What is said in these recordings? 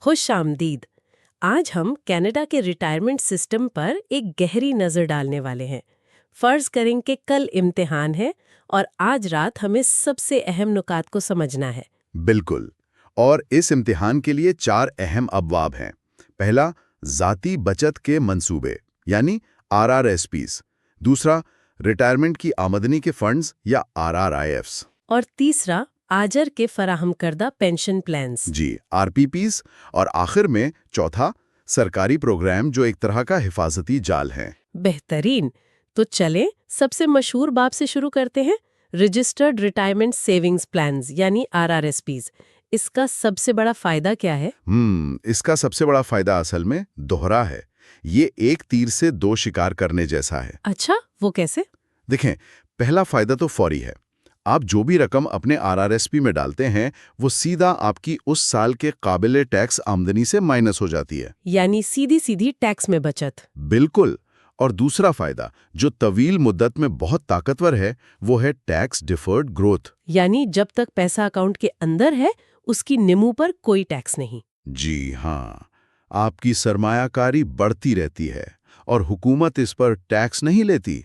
खुश आमदीद। आज हम कनाडा के रिटायरमेंट सिस्टम पर एक गहरी नज़र डालने वाले हैं। फर्ज करें कि कल इम्तिहान है और आज रात हमें सबसे अहम नुकात को समझना है। बिल्कुल। और इस इम्तिहान के लिए 4 अहम अबवाब हैं। पहला, ज़ाती बचत के मंसूबे यानी RRSPs। दूसरा, रिटायरमेंट की आमदनी के फंड्स या RRIFs। और तीसरा, आजर के फराहम करदा पेंशन प्लान्स। जी, RPPs। और आखिर में चौथा, सरकारी प्रोग्राम जो एक तरह का हिफाजती जाल है। बेहतरीन। तो चलें सबसे मशहूर बाब से शुरू करते हैं, रजिस्टर्ड रिटायरमेंट सेविंग्स प्लान्स यानी RRSPs। इसका सबसे बड़ा फायदा क्या है? इसका सबसे बड़ा फायदा असल में दोहरा है। ये एक तीर से 2 शिकार करने जैसा है। अच्छा, वो कैसे? देखें, पहला फायदा तो फौरी है। आप जो भी रकम अपने RRSP में डालते हैं वो सीधा आपकी उस साल के काबिले टैक्स आमदनी से माइनस हो जाती है। यानी सीधी सीधी टैक्स में बचत। बिल्कुल। और दूसरा फायदा जो तवील मुद्दत में बहुत ताकतवर है वो है टैक्स डिफर्ड ग्रोथ। यानी जब तक पैसा अकाउंट के अंदर है उसकी निमू पर कोई टैक्स नहीं। जी हाँ, आपकी सरमायाकारी बढ़ती रहती है और हुकूमत इस पर टैक्स नहीं लेती।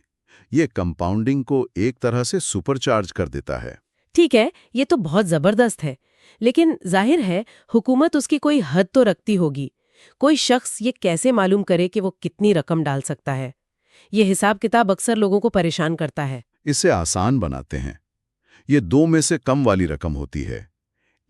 ये कंपाउंडिंग को एक तरह से सुपरचार्ज कर देता है। ठीक है, ये तो बहुत जबरदस्त है, लेकिन जाहिर है हुकूमत उसकी कोई हद तो रखती होगी। कोई शख्स ये कैसे मालूम करे कि वो कितनी रकम डाल सकता है? ये हिसाब किताब अक्सर लोगों को परेशान करता है। इसे आसान बनाते हैं। ये 2 में से कम वाली रकम होती है।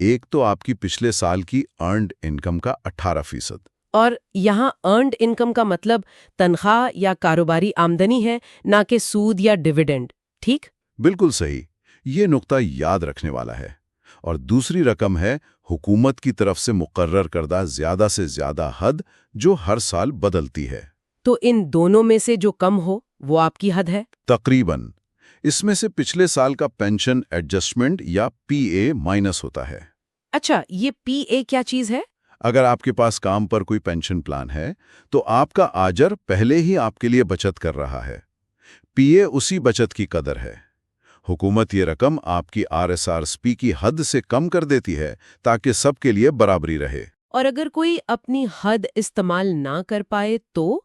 एक तो आपकी पिछले साल की अर्न्ड इनकम का 18%। और यहाँ अर्न्ड इनकम का मतलब तनख्वाह या कारोबारी आमदनी है, ना कि सूद या डिविडेंड। ठीक? बिल्कुल सही। ये नुक्ता याद रखने वाला है। और दूसरी रकम है हुकूमत की तरफ से मुकर्रर करदा ज्यादा से ज्यादा हद जो हर साल बदलती है। तो इन दोनों में से जो कम हो वो आपकी हद है? तकरीबन। इसमें से पिछले साल का पेंशन एडजस्टमेंट या PA माइनस होता है। अच्छा, ये PA क्या चीज है? अगर आपके पास काम पर कोई पेंशन प्लान है तो आपका आजर पहले ही आपके लिए बचत कर रहा है। PA उसी बचत की कदर है। हुकूमत ये रकम आपकी RSRSP की हद से कम कर देती है ताकि सबके लिए बराबरी रहे। और अगर कोई अपनी हद इस्तेमाल ना कर पाए तो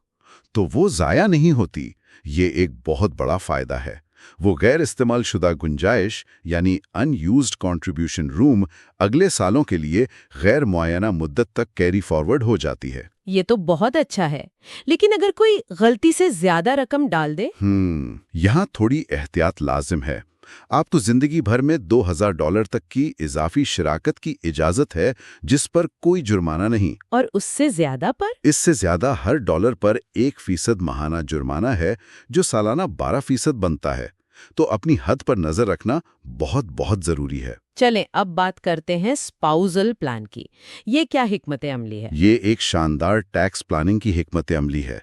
वो ज़ाया नहीं होती। ये एक बहुत बड़ा फायदा है। वो गैर इस्तेमाल शुदा गुंजाइश यानी अनयूज्ड कंट्रीब्यूशन रूम अगले सालों के लिए गैर मुअय्यना मुद्दत तक कैरी फॉरवर्ड हो जाती है। ये तो बहुत अच्छा है। लेकिन अगर कोई गलती से ज्यादा रकम डाल दे? यहाँ थोड़ी एहतियात लाजिम है। आपको जिंदगी भर में $2000 तक की इजाफी शिराकत की इजाजत है जिस पर कोई जुर्माना नहीं। और उससे ज्यादा पर? इससे ज्यादा हर डॉलर पर 1% माहाना जुर्माना है जो सालाना 12% बनता है। तो अपनी हद पर नजर रखना बहुत बहुत जरूरी है। चलें अब बात करते हैं स्पाउजल प्लान की। ये क्या हिकमत अमली है? ये एक शानदार टैक्स प्लानिंग की हिकमत अमली है।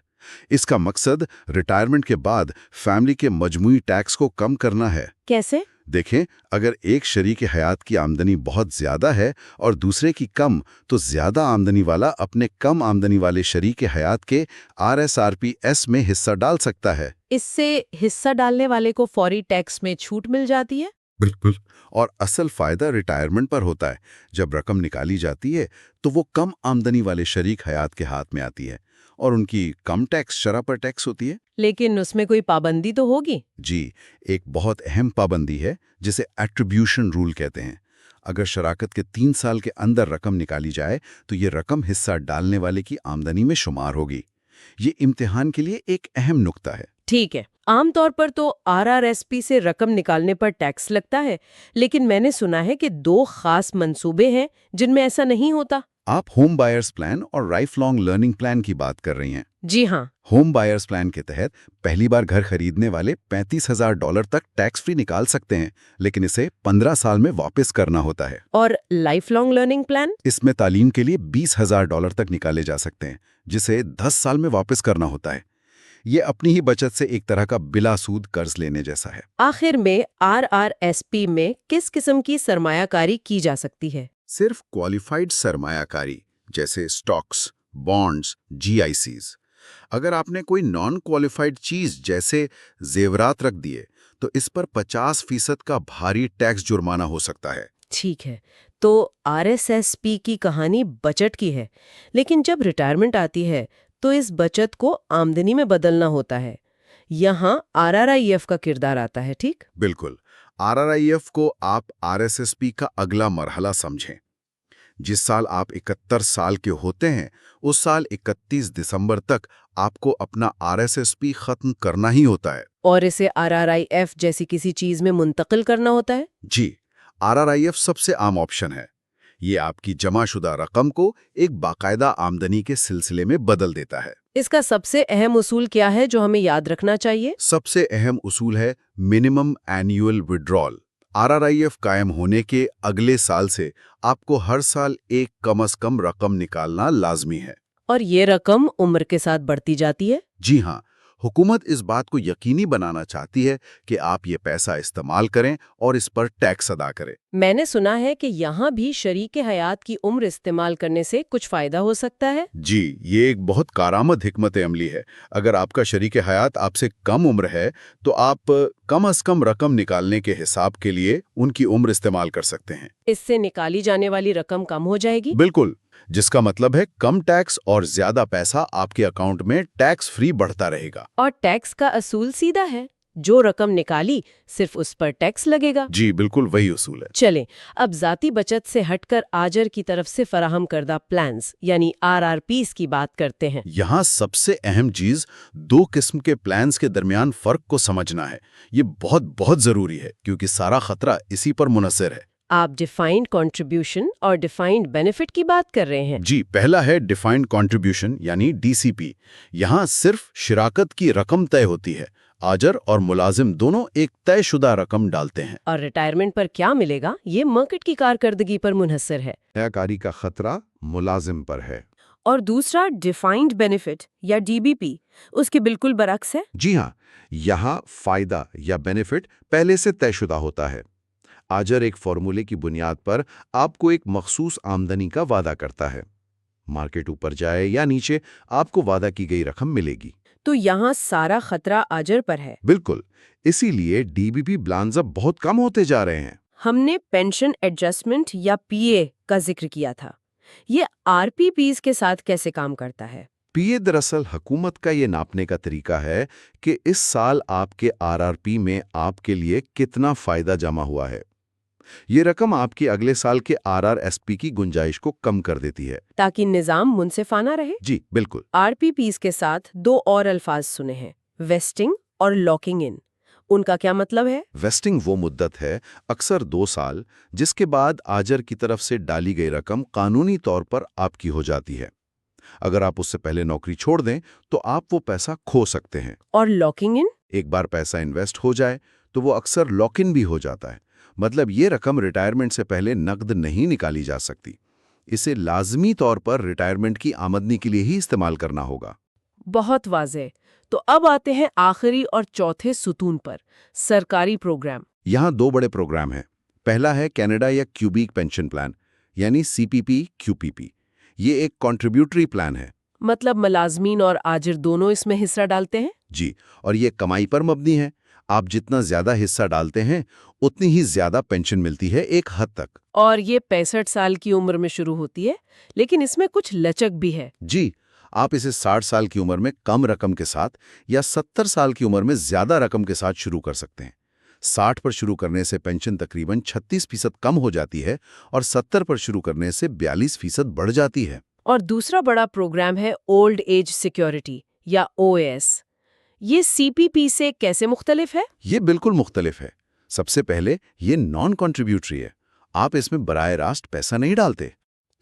इसका मकसद रिटायरमेंट के बाद फैमिली के मजमूई टैक्स को कम करना है। कैसे? देखें, अगर एक शरीक हयात की आमदनी बहुत ज्यादा है और दूसरे की कम, तो ज्यादा आमदनी वाला अपने कम आमदनी वाले शरीक हयात के RSRPS में हिस्सा डाल सकता है। इससे हिस्सा डालने वाले को फौरी टैक्स में छूट मिल जाती है? बिल्कुल। और असल फायदा रिटायरमेंट पर होता है। जब रकम निकाली जाती है तो वो कम आमदनी वाले शरीक हयात के हाथ में आती है और उनकी कम टैक्स शरह पर टैक्स होती है। लेकिन उसमें कोई पाबंदी तो होगी? जी, एक बहुत अहम पाबंदी है जिसे एट्रीब्यूशन रूल कहते हैं। अगर शराकत के 3 साल के अंदर रकम निकाली जाए तो ये रकम हिस्सा डालने वाले की आमदनी में शुमार होगी। ये इम्तिहान के लिए एक अहम नुक्ता है। ठीक है, आमतौर पर तो RRSP से रकम निकालने पर टैक्स लगता है, लेकिन मैंने सुना है कि 2 खास मंसूबे हैं जिनमें ऐसा नहीं होता। आप होम बायर्स प्लान और लाइफ लॉन्ग लर्निंग प्लान की बात कर रही हैं। जी हाँ। होम बायर्स प्लान के तहत पहली बार घर खरीदने वाले $35,000 तक टैक्स फ्री निकाल सकते हैं, लेकिन इसे 15 साल में वापस करना होता है। और लाइफ लॉन्ग लर्निंग प्लान? इसमें तालीम के लिए $20,000 तक निकाले जा सकते हैं, जिसे 10 साल में वापस करना होता है। ये अपनी ही बचत से एक तरह का बिला सूद कर्ज लेने जैसा है। आखिर में RRSP में किस किस्म की सरमायाकारी की जा सकती है? सिर्फ क्वालिफाइड सरमायाकारी जैसे स्टॉक्स, बॉन्ड्स, GICs। अगर आपने कोई नॉन क्वालिफाइड चीज जैसे जेवरात रख दिए तो इस पर 50% का भारी टैक्स जुर्माना हो सकता है। ठीक है, تو RSSP کی کہانی بچت کی ہے، لیکن جب ریٹائرمنٹ آتی ہے تو اس بچت کو آمدنی میں بدلنا ہوتا ہے۔ یہاں RRIF کا کردار آتا ہے، ٹھیک؟ بالکل، RRIF کو آپ RSSP کا اگلا مرحلہ سمجھیں۔ جس سال آپ 71 سال کے ہوتے ہیں، اس سال 31 دسمبر تک آپ کو اپنا RSSP ختم کرنا ہی ہوتا ہے۔ اور اسے RRIF جیسی کسی چیز میں منتقل کرنا ہوتا ہے؟ جی، RRIF سب سے عام آپشن ہے۔ یہ آپ کی جمع شدہ رقم کو ایک باقاعدہ آمدنی کے سلسلے میں بدل دیتا ہے۔ اس کا سب سے اہم اصول کیا ہے جو ہمیں یاد رکھنا چاہیے؟ سب سے اہم اصول ہے منیمم اینیول وڈرال۔ RRIF قائم ہونے کے اگلے سال سے آپ کو ہر سال ایک کم از کم رقم نکالنا لازمی ہے۔ اور یہ رقم عمر کے ساتھ بڑھتی جاتی ہے؟ جی ہاں، حکومت اس بات کو یقینی بنانا چاہتی ہے کہ آپ یہ پیسہ استعمال کریں اور اس پر ٹیکس ادا کریں۔ میں نے سنا ہے کہ یہاں بھی شریک حیات کی عمر استعمال کرنے سے کچھ فائدہ ہو سکتا ہے؟ جی، یہ ایک بہت کارآمد حکمت عملی ہے۔ اگر آپ کا شریک حیات آپ سے کم عمر ہے تو آپ کم از کم رقم نکالنے کے حساب کے لیے ان کی عمر استعمال کر سکتے ہیں۔ اس سے نکالی جانے والی رقم کم ہو جائے گی؟ بالکل، جس کا مطلب ہے کم ٹیکس اور زیادہ پیسہ آپ کے اکاؤنٹ میں ٹیکس فری بڑھتا رہے گا۔ اور ٹیکس کا اصول سیدھا ہے، جو رقم نکالی صرف اس پر ٹیکس لگے گا۔ جی بالکل وہی اصول ہے۔ چلیں اب ذاتی بچت سے ہٹ کر آجر کی طرف سے فراہم کردہ پلانز یعنی RRPs کی بات کرتے ہیں۔ یہاں سب سے اہم چیز دو قسم کے پلانز کے درمیان فرق کو سمجھنا ہے۔ یہ بہت ضروری ہے کیونکہ سارا خطرہ اسی پر منحصر ہے۔ آپ ڈیفائنڈ کنٹریبیوشن اور ڈیفائنڈ بینیفٹ کی بات کر رہے ہیں؟ جی، پہلا ہے ڈیفائنڈ کنٹریبیوشن یعنی DCP۔ یہاں صرف شراکت کی رقم طے ہوتی ہے، آجر اور ملازم دونوں ایک طے شدہ رقم ڈالتے ہیں۔ اور ریٹائرمنٹ پر کیا ملے گا یہ مارکیٹ کی کارکردگی پر منحصر ہے۔ نیاکاری کا خطرہ ملازم پر ہے۔ اور دوسرا ڈیفائنڈ بینیفٹ یا DBP اس کے بالکل برعکس ہے؟ جی ہاں، یہاں فائدہ یا بینیفٹ پہلے سے طے شدہ ہوتا ہے۔ آجر ایک فارمولے کی بنیاد پر آپ کو ایک مخصوص آمدنی کا وعدہ کرتا ہے۔ مارکیٹ اوپر جائے یا نیچے آپ کو وعدہ کی گئی رقم ملے گی۔ تو یہاں سارا خطرہ آجر پر ہے۔ بالکل، اسی لیے DBP پلانز اب بہت کم ہوتے جا رہے ہیں۔ ہم نے پینشن ایڈجسٹمنٹ یا PA کا ذکر کیا تھا، یہ RPPs کے ساتھ کیسے کام کرتا ہے؟ PA دراصل حکومت کا یہ ناپنے کا طریقہ ہے کہ اس سال آپ کے RRP میں آپ کے لیے کتنا فائدہ جمع ہوا ہے۔ یہ رقم آپ کے اگلے سال کے RRSP کی گنجائش کو کم کر دیتی ہے، تاکہ نظام منصفانہ رہے۔ جی بالکل۔ RPPs کے ساتھ دو اور الفاظ سنے ہیں، ویسٹنگ اور لاکنگ ان۔ ان کا کیا مطلب ہے؟ ویسٹنگ وہ مدت ہے، اکثر 2 سال، جس کے بعد آجر کی طرف سے ڈالی گئی رقم قانونی طور پر آپ کی ہو جاتی ہے۔ اگر آپ اس سے پہلے نوکری چھوڑ دیں تو آپ وہ پیسہ کھو سکتے ہیں۔ اور لاکنگ ان؟ ایک بار پیسہ انویسٹ ہو جائے تو وہ اکثر لاک ان بھی ہو جاتا ہے، مطلب یہ رقم ریٹائرمنٹ سے پہلے نقد نہیں نکالی جا سکتی۔ اسے لازمی طور پر ریٹائرمنٹ کی آمدنی کے لیے ہی استعمال کرنا ہوگا۔ بہت واضح۔ تو اب آتے ہیں آخری اور چوتھے ستون پر، سرکاری پروگرام۔ یہاں 2 بڑے پروگرام ہیں۔ پہلا ہے کینیڈا یا کیوبیک پینشن پلان یعنی CPP QPP۔ یہ ایک کنٹریبیوٹری پلان ہے۔ مطلب ملازمین اور آجر دونوں اس میں حصہ ڈالتے ہیں؟ جی، اور یہ کمائی پر مبنی ہے۔ آپ جتنا زیادہ حصہ ڈالتے ہیں اتنی ہی زیادہ پینشن ملتی ہے ایک حد تک۔ اور یہ 65 سال کی عمر میں شروع ہوتی ہے، لیکن اس میں کچھ لچک بھی ہے۔ جی، آپ اسے 60 سال کی عمر میں کم رقم کے ساتھ یا 70 سال کی عمر میں زیادہ رقم کے ساتھ شروع کر سکتے ہیں۔ 60 پر شروع کرنے سے پینشن تقریباً 36% کم ہو جاتی ہے اور 70 پر شروع کرنے سے 42% بڑھ جاتی ہے۔ اور دوسرا بڑا پروگرام ہے اولڈ ایج سیکیورٹی یا OAS۔ یہ CPP سے کیسے مختلف ہے؟ یہ بالکل مختلف ہے۔ سب سے پہلے یہ نان کنٹریبیوٹری ہے، آپ اس میں براہ راست پیسہ نہیں ڈالتے۔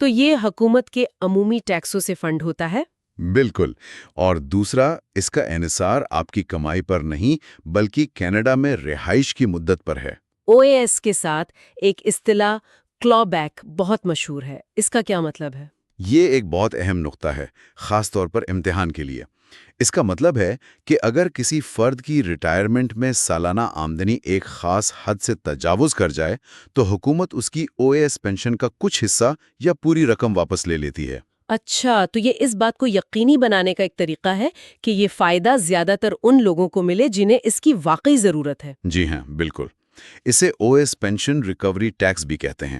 تو یہ حکومت کے عمومی ٹیکسوں سے فنڈ ہوتا ہے؟ بالکل، اور دوسرا اس کا انحصار آپ کی کمائی پر نہیں بلکہ کینیڈا میں رہائش کی مدت پر ہے۔ OAS کے ساتھ ایک اصطلاح کلا بیک بہت مشہور ہے، اس کا کیا مطلب ہے؟ یہ ایک بہت اہم نقطہ ہے، خاص طور پر امتحان کے لیے۔ اس کا مطلب ہے کہ اگر کسی فرد کی ریٹائرمنٹ میں سالانہ آمدنی ایک خاص حد سے تجاوز کر جائے تو حکومت اس کی OAS پینشن کا کچھ حصہ یا پوری رقم واپس لے لیتی ہے۔ اچھا، تو یہ اس بات کو یقینی بنانے کا ایک طریقہ ہے کہ یہ فائدہ زیادہ تر ان لوگوں کو ملے جنہیں اس کی واقعی ضرورت ہے۔ جی ہاں، بالکل۔ اسے OAS پینشن ریکوری ٹیکس بھی کہتے ہیں۔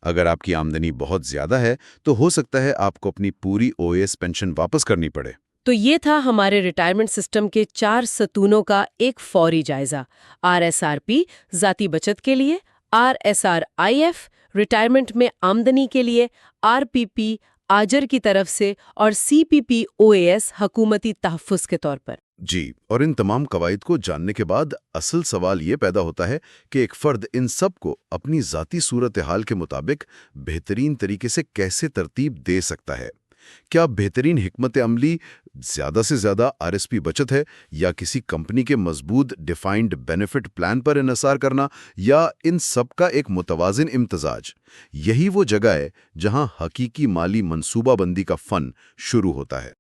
अगर आपकी आमदनी बहुत ज्यादा है तो हो सकता है आपको अपनी पूरी ओएएस पेंशन वापस करनी पड़े। तो ये था हमारे रिटायरमेंट सिस्टम के 4 सतूनों का एक फौरी जायजा। आरएसआरपी ज़ाती बचत के लिए, आरएसआरआईएफ रिटायरमेंट में आमदनी के लिए, आरपीपी आजर की तरफ से और सीपीपीओएस हुकूमती तहफ़्फ़ुज़ के तौर पर। जी, और इन तमाम कवायद को जानने के बाद असल सवाल ये पैदा होता है कि एक फर्द इन सब को अपनी ज़ाती सूरत हाल के मुताबिक बेहतरीन तरीके से कैसे तरतीब दे सकता है। क्या बेहतरीन हिकमत अमली ज़्यादा से ज़्यादा आरएसपी बचत है, या किसी कंपनी के मजबूत डिफाइंड बेनिफिट प्लान पर इन्हिसार करना, या इन सब का एक मुतवाज़िन इम्तजाज? यही वो जगह है जहां हकीकी माली मंसूबाबंदी का फ़न शुरू होता है।